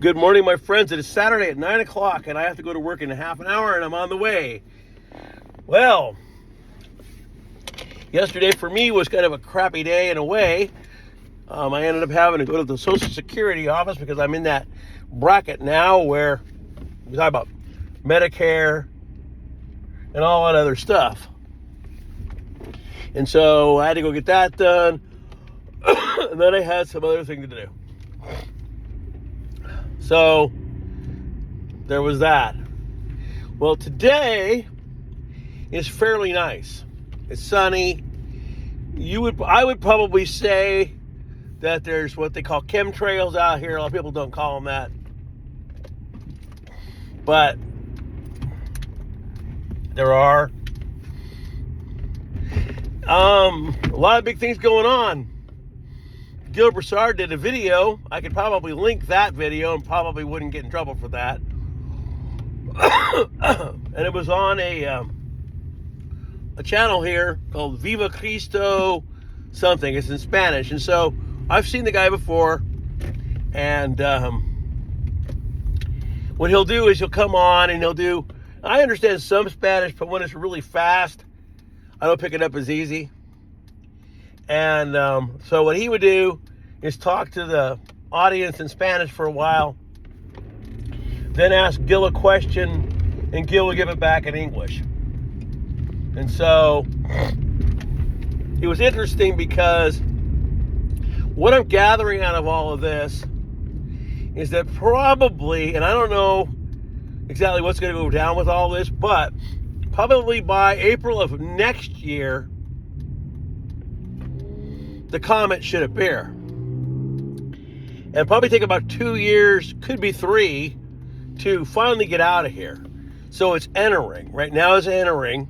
Good morning, my friends. It is Saturday at 9 o'clock, and I have to go to work in half an hour, and I'm on the way. Well, yesterday for me was kind of a crappy day in a way. I ended up having to go to the Social Security office because I'm in that bracket now where we talk about Medicare and all that other stuff. And so I had to go get that done, and then I had some other thing to do. So there was that. Well, today is fairly nice. It's sunny. I would probably say that there's what they call chemtrails out here. A lot of people don't call them that. But there are a lot of big things going on. Gil Broussard did a video. I could probably link that video and probably wouldn't get in trouble for that. And it was on a channel here called Viva Cristo something. It's in Spanish. And so I've seen the guy before. And what he'll do is he'll come on and I understand some Spanish, but when it's really fast, I don't pick it up as easy. And so what he would do is talk to the audience in Spanish for a while, then ask Gil a question, and Gil would give it back in English. And so it was interesting because what I'm gathering out of all of this is that probably, and I don't know exactly what's going to go down with all this, but probably by April of next year, the comet should appear. And probably take about 2 years, could be 3, to finally get out of here. So it's entering. Right now it's entering.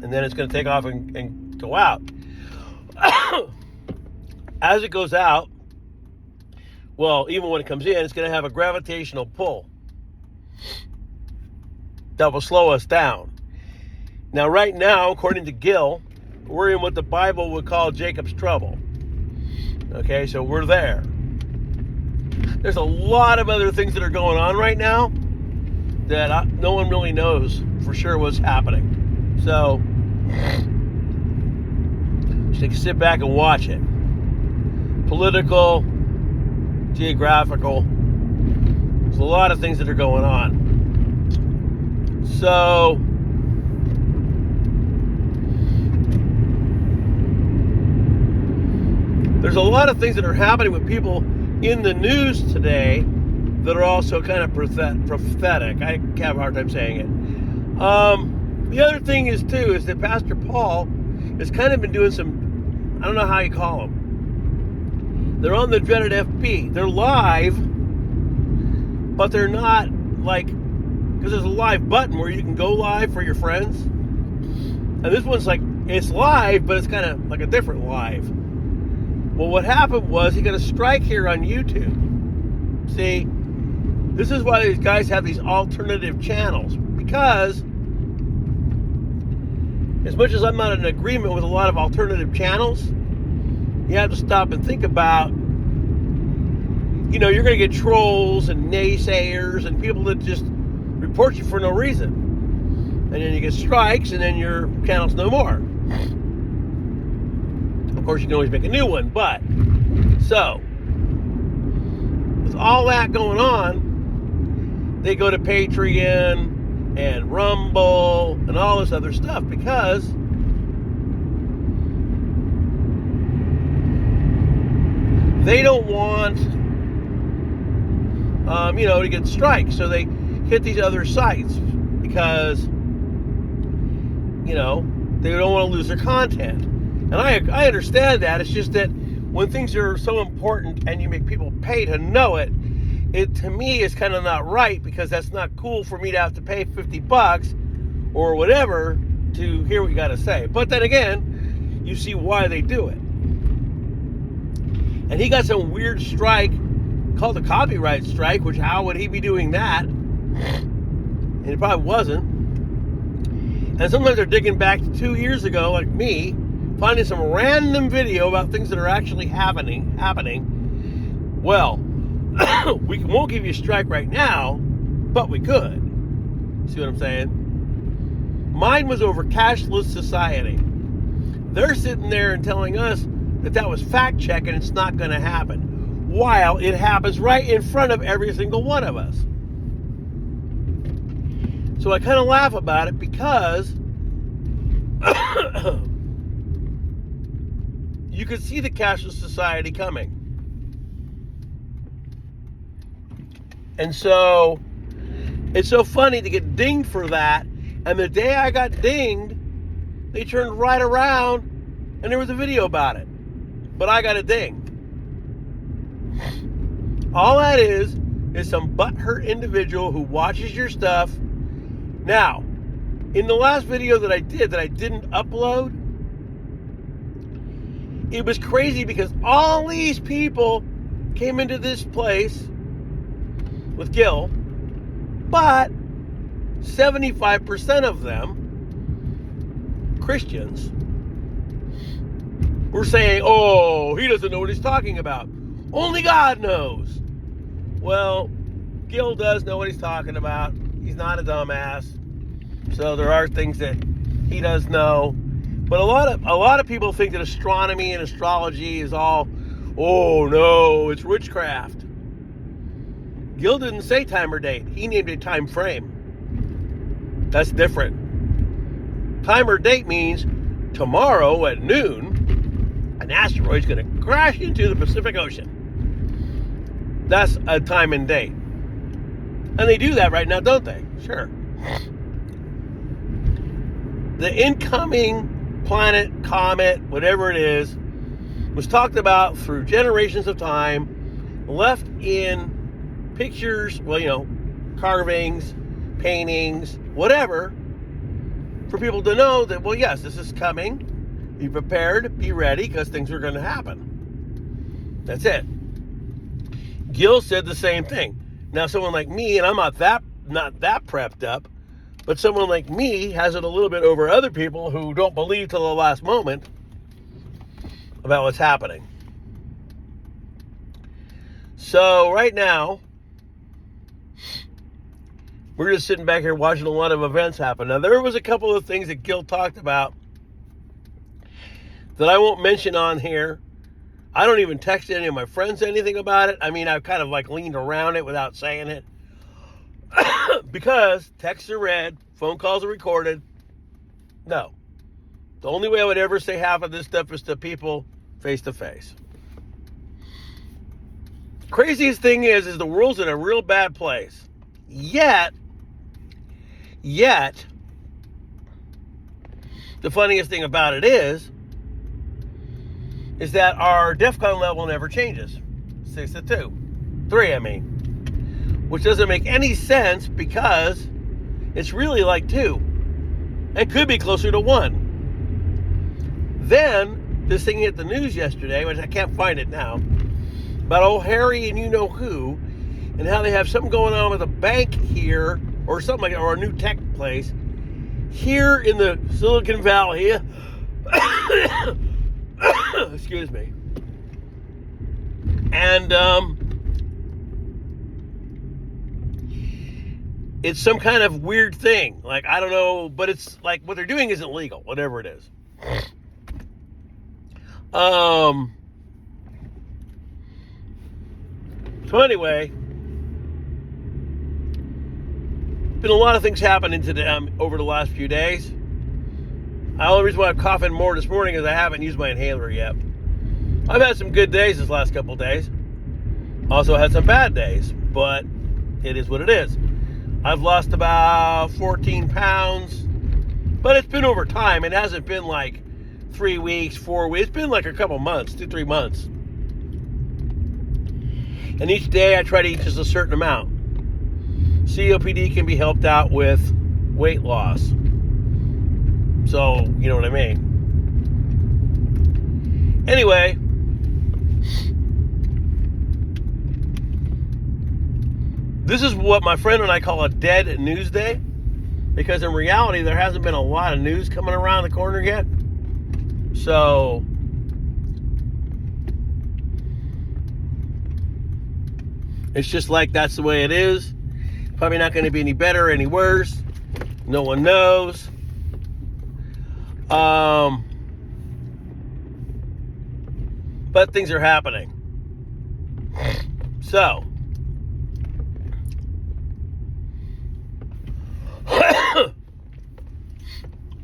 And then it's going to take off and go out. As it goes out, well, even when it comes in, it's going to have a gravitational pull that will slow us down. Now, right now, according to Gil, we're in what the Bible would call Jacob's trouble. Okay, so we're there. There's a lot of other things that are going on right now that no one really knows for sure what's happening. So, just sit back and watch it. Political, geographical. There's a lot of things that are going on. So, there's a lot of things that are happening with people in the news today that are also kind of prophetic. I have a hard time saying it. The other thing is that Pastor Paul has kind of been doing some, I don't know how you call them. They're on the dreaded FB. They're live, but they're not like, because there's a live button where you can go live for your friends. And this one's like, it's live, but it's kind of like a different live. Well, what happened was he got a strike here on YouTube. See, this is why these guys have these alternative channels. Because as much as I'm not in agreement with a lot of alternative channels, you have to stop and think about, you're going to get trolls and naysayers and people that just report you for no reason. And then you get strikes and then your channel's no more. Of course, you can always make a new one, but so with all that going on, they go to Patreon and Rumble and all this other stuff because they don't want, to get strikes. So they hit these other sites because, they don't want to lose their content. And I understand that. It's just that when things are so important and you make people pay to know it, it to me is kind of not right because that's not cool for me to have to pay $50 or whatever to hear what you got to say. But then again, you see why they do it. And he got some weird strike called a copyright strike, which how would he be doing that? And it probably wasn't. And sometimes they're digging back to 2 years ago, like me, finding some random video about things that are actually happening. Well, We won't give you a strike right now, but we could. See what I'm saying? Mine was over cashless society. They're sitting there and telling us that was fact check and it's not going to happen, while it happens right in front of every single one of us. So I kind of laugh about it because you could see the cashless society coming. And so it's so funny to get dinged for that. And the day I got dinged, they turned right around and there was a video about it. But I got a ding. All that is some butthurt individual who watches your stuff. Now, in the last video that I didn't upload, it was crazy because all these people came into this place with Gil, but 75% of them, Christians, were saying, oh, he doesn't know what he's talking about. Only God knows. Well, Gil does know what he's talking about. He's not a dumbass. So there are things that he does know. But a lot of people think that astronomy and astrology is all, oh no, it's witchcraft. Gil didn't say time or date. He named it time frame. That's different. Time or date means tomorrow at noon, an asteroid's going to crash into the Pacific Ocean. That's a time and date. And they do that right now, don't they? Sure. The incoming planet, comet, whatever it is, was talked about through generations of time, left in pictures, carvings, paintings, whatever, for people to know that, well, yes, this is coming. Be prepared, be ready, because things are going to happen. That's it. Gil said the same thing. Now, someone like me, and I'm not that prepped up, but someone like me has it a little bit over other people who don't believe till the last moment about what's happening. So right now, we're just sitting back here watching a lot of events happen. Now, there was a couple of things that Gil talked about that I won't mention on here. I don't even text any of my friends anything about it. I mean, I've kind of leaned around it without saying it. Because texts are read, phone calls are recorded. No. The only way I would ever say half of this stuff is to people face to face. Craziest thing is the world's in a real bad place. Yet, the funniest thing about it is that our DEFCON level never changes. 6 to 2. 3, I mean. Which doesn't make any sense because it's really like 2. And could be closer to 1. Then, this thing hit the news yesterday, which I can't find it now, about old Harry and you-know-who, and how they have something going on with a bank here, or something like that, or a new tech place, here in the Silicon Valley. Excuse me. And, it's some kind of weird thing. I don't know, but it's what they're doing isn't legal, whatever it is. So anyway, been a lot of things happening today over the last few days. The only reason why I'm coughing more this morning is I haven't used my inhaler yet. I've had some good days this last couple of days. Also had some bad days, but it is what it is. I've lost about 14 pounds, but it's been over time. It hasn't been 3 weeks, 4 weeks. It's been a couple months, 2-3 months. And each day I try to eat just a certain amount. COPD can be helped out with weight loss. So, you know what I mean. Anyway, this is what my friend and I call a dead news day, because in reality there hasn't been a lot of news coming around the corner yet. So It's just like that's the way it is. Probably not going to be any better, any worse. No one knows. But things are happening. So,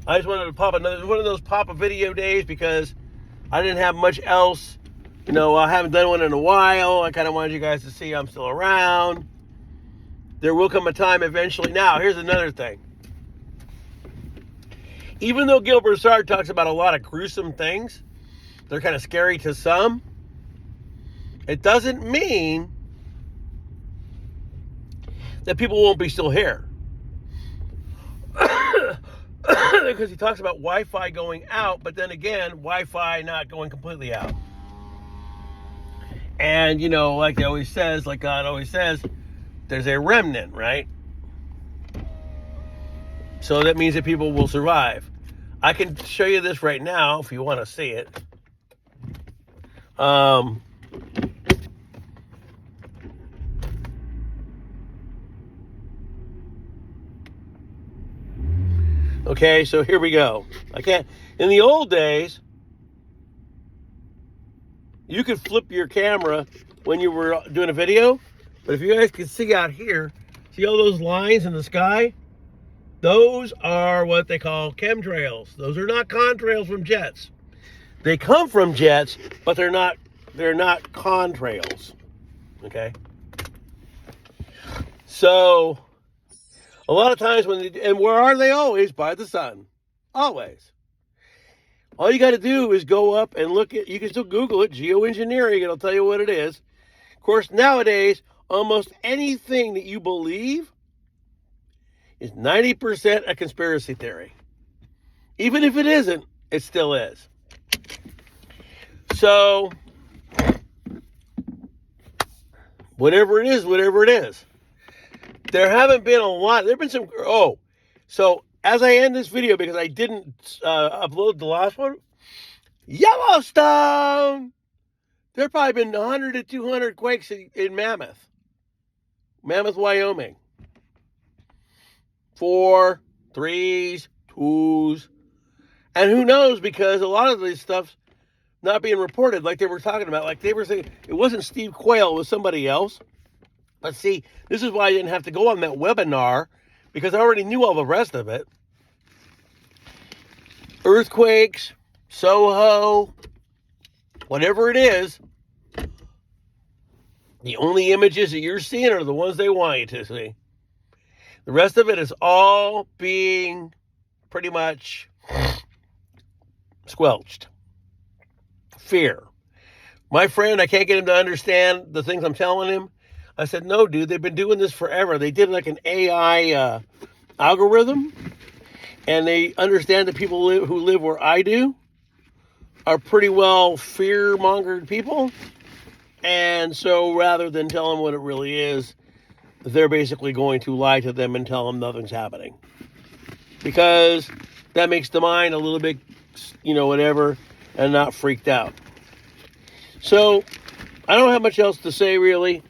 I just wanted to pop another one of those pop a video days because I didn't have much else. You know, I haven't done one in a while. I kind of wanted you guys to see I'm still around. There will come a time eventually. Now, here's another thing. Even though Gil Broussard talks about a lot of gruesome things, they're kind of scary to some, it doesn't mean that people won't be still here. Because he talks about Wi-Fi going out, but then again, Wi-Fi not going completely out. And, you know, like he always says, like God always says, there's a remnant, right? So that means that people will survive. I can show you this right now if you want to see it. Okay, so here we go. In the old days, you could flip your camera when you were doing a video, but if you guys can see out here, see all those lines in the sky? Those are what they call chemtrails. Those are not contrails from jets. They come from jets, but they're not contrails. Okay? So, a lot of times and where are they always? By the sun. Always. All you got to do is go up and look at, you can still Google it, geoengineering, it'll tell you what it is. Of course, nowadays, almost anything that you believe is 90% a conspiracy theory. Even if it isn't, it still is. So, whatever it is. There haven't been a lot. There have been some, so as I end this video, because I didn't upload the last one, Yellowstone! There have probably been 100 to 200 quakes in Mammoth, Wyoming. 4, 3s, 2s. And who knows, because a lot of this stuff's not being reported like they were talking about. Like they were saying, it wasn't Steve Quayle, it was somebody else. But see, this is why I didn't have to go on that webinar, because I already knew all the rest of it. Earthquakes, Soho, whatever it is, the only images that you're seeing are the ones they want you to see. The rest of it is all being pretty much squelched. Fear. My friend, I can't get him to understand the things I'm telling him. I said, no, dude, they've been doing this forever. They did like an AI algorithm, and they understand that people who live where I do are pretty well fear-mongered people. And so rather than tell them what it really is, they're basically going to lie to them and tell them nothing's happening. Because that makes the mind a little bit, whatever, and not freaked out. So, I don't have much else to say, really.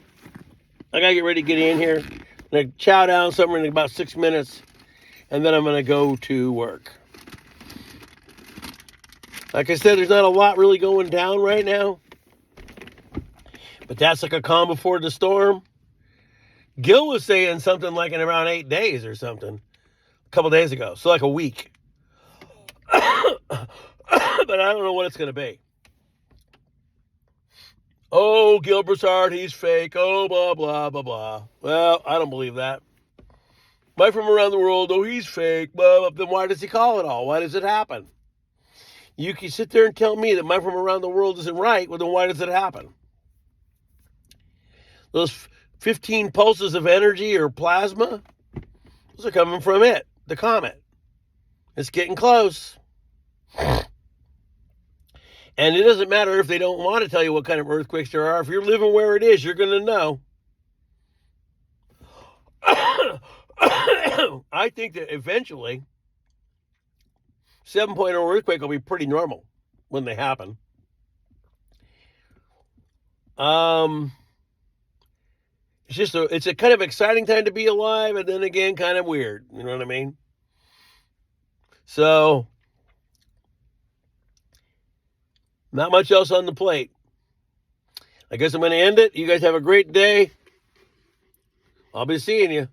I gotta get ready to get in here. I'm gonna chow down somewhere in about 6 minutes, and then I'm gonna go to work. Like I said, there's not a lot really going down right now. But that's like a calm before the storm. Gil was saying something like in around 8 days or something. A couple days ago. So like a week. But I don't know what it's gonna be. Oh, Gil Broussard, he's fake. Oh, blah, blah, blah, blah. Well, I don't believe that. Mike from around the world, oh, he's fake. Blah, blah. Then why does he call it all? Why does it happen? You can sit there and tell me that Mike from around the world isn't right. Well, then why does it happen? Those 15 pulses of energy or plasma, those are coming from it, the comet. It's getting close. And it doesn't matter if they don't want to tell you what kind of earthquakes there are. If you're living where it is, you're going to know. I think that eventually 7.0 earthquake will be pretty normal when they happen. it's a kind of exciting time to be alive, and then again, kind of weird. You know what I mean? So, not much else on the plate. I guess I'm going to end it. You guys have a great day. I'll be seeing you.